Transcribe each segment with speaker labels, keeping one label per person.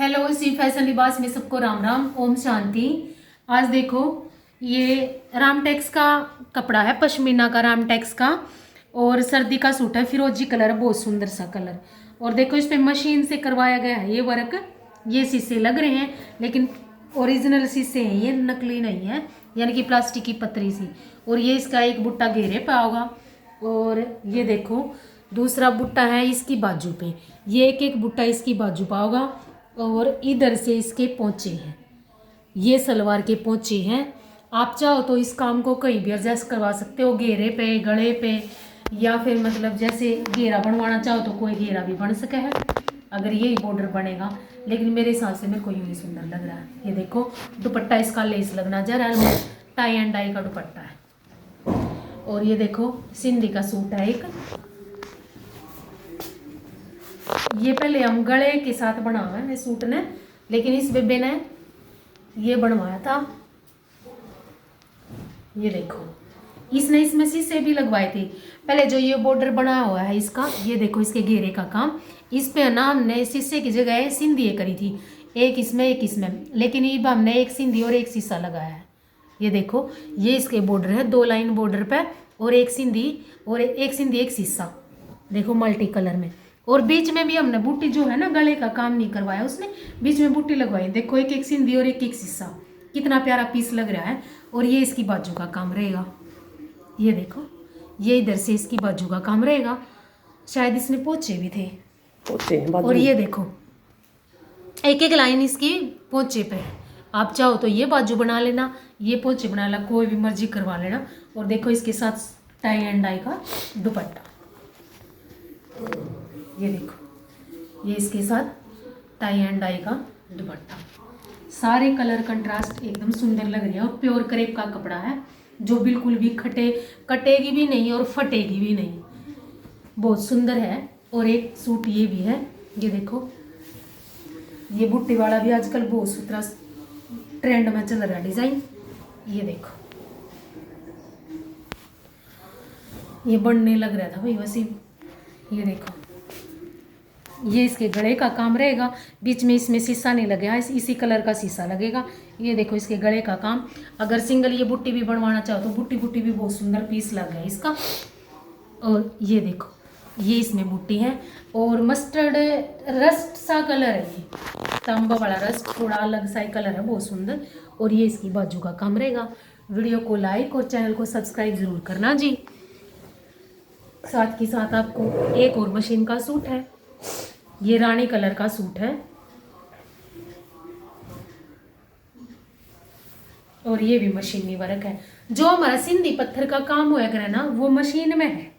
Speaker 1: Hello, सी fashion लिबास में सबको राम राम, ओम शांति। आज देखो, ये रामटेक्स का कपड़ा है, पश्मीना का रामटेक्स का, और सर्दी का सूट है, फिरोजी कलर है, बहुत सुंदर सा कलर। और देखो, इस पे मशीन से करवाया गया है ये वर्क। ये शीशे लग रहे हैं, लेकिन ओरिजिनल शीशे हैं, ये नकली नहीं है, यानी कि प्लास्टिक की पतरी सी। और ये इसका एक बुट्टा घेरे पे होगा। और ये देखो, दूसरा बुट्टा है इसकी बाजू पे, ये एक एक बुट्टा इसकी बाजू पे होगा। और इधर से इसके पोंचे हैं, ये सलवार के पोंचे हैं। आप चाहो तो इस काम को कहीं भी एडजस्ट करवा सकते हो, घेरे पे, गले पे, या फिर मतलब जैसे घेरा बनवाना चाहो तो कोई घेरा भी बन सके है, अगर यही बॉर्डर बनेगा। लेकिन मेरे हिसाब से मेरे को यूँ ही सुंदर लग रहा है। ये देखो, दुपट्टा इसका लेस लगना जा रहा है, टाई एंड डाई का दुपट्टा है। और ये देखो, सिंधी का सूट है एक, ये पहले हम गले के साथ बना हुआ है सूट ने, लेकिन इस बेबे ने ये बनवाया था। ये देखो, इसने इसमें शीशे भी लगवाए थे पहले। जो ये बॉर्डर बना हुआ है इसका, ये देखो, इसके घेरे का काम, इस पे ना हमने शीशे की जगह सिंधी करी थी, एक इसमें एक इसमें, लेकिन ये हमने एक सिंधी और एक शीशा लगाया है। ये देखो, ये इसके बॉर्डर है, 2 लाइन बॉर्डर पे, और एक सिंधी और एक सिंधी एक शीशा, देखो मल्टी कलर में। और बीच में भी हमने बूटी, जो है ना, गले का काम नहीं करवाया उसने, बीच में बूटी लगवाई। देखो, एक एक सिंधी और एक एक शीशा, कितना प्यारा पीस लग रहा है। और ये इसकी बाजू का काम रहेगा, ये देखो, ये इधर से इसकी बाजू का काम रहेगा। शायद इसने पोंचे भी थे, पोंचे। और ये देखो, एक एक लाइन इसकी पोंचे पे। आप चाहो तो ये बाजू बना लेना, ये पोंचे बना लेना, कोई भी मर्जी करवा लेना। और देखो, इसके साथ टाई एंड डाई का दुपट्टा, ये देखो, ये इसके साथ टाई एंड डाई का दुपट्टा। सारे कलर कंट्रास्ट एकदम सुंदर लग रही है। और प्योर क्रेप का कपड़ा है, जो बिल्कुल भी कटेगी भी नहीं और फटेगी भी नहीं, बहुत सुंदर है। और एक सूट ये भी है, ये देखो, ये बुट्टी वाला भी आजकल बहुत सुथरा ट्रेंड में चल रहा है डिजाइन। ये देखो, ये बनने लग रहा था भाई वैसे। ये देखो, ये इसके गले का काम रहेगा, बीच में इसमें शीशा नहीं लगेगा, इसी कलर का शीशा लगेगा। ये देखो, इसके गले का काम, अगर सिंगल ये बुट्टी भी बनवाना चाहो तो बुट्टी भी बहुत सुंदर पीस लग गया इसका। और ये देखो, ये इसमें बुट्टी है, और मस्टर्ड रस्ट सा कलर है, ये तांबा वाला रस्ट, थोड़ा अलग सा कलर है, बहुत सुंदर। और ये इसकी बाजू का काम रहेगा। वीडियो को लाइक और चैनल को सब्सक्राइब जरूर करना जी। साथ के साथ आपको एक और मशीन का सूट है, ये रानी कलर का सूट है, और ये भी मशीनी वर्क है। जो हमारा सिंधी पत्थर का काम हुआ करे ना, वो मशीन में है।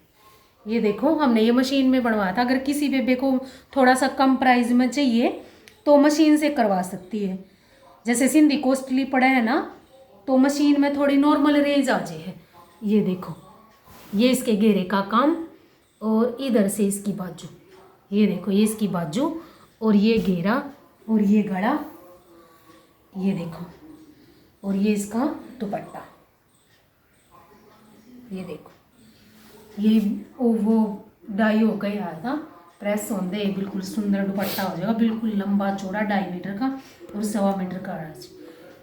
Speaker 1: ये देखो, हमने ये मशीन में बनवाया था। अगर किसी बेबे को थोड़ा सा कम प्राइस में चाहिए तो मशीन से करवा सकती है। जैसे सिंधी कॉस्टली पड़ा है ना, तो मशीन में थोड़ी नॉर्मल रेंज आ जाए है। ये देखो, ये इसके घेरे का काम, और इधर से इसकी बाजू, ये देखो, ये इसकी बाजू, और ये घेरा, और ये गला, ये देखो, और ये इसका दुपट्टा। ये देखो, ये वो डाई हो गई आया था, प्रेस होंगे बिल्कुल सुंदर दुपट्टा हो जाएगा, बिल्कुल लंबा चौड़ा, 2.5 मीटर का और 1.25 मीटर का।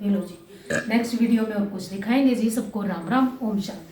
Speaker 1: ये लो जी, नेक्स्ट वीडियो में और कुछ दिखाएंगे जी। सबको राम राम, ओम शांति।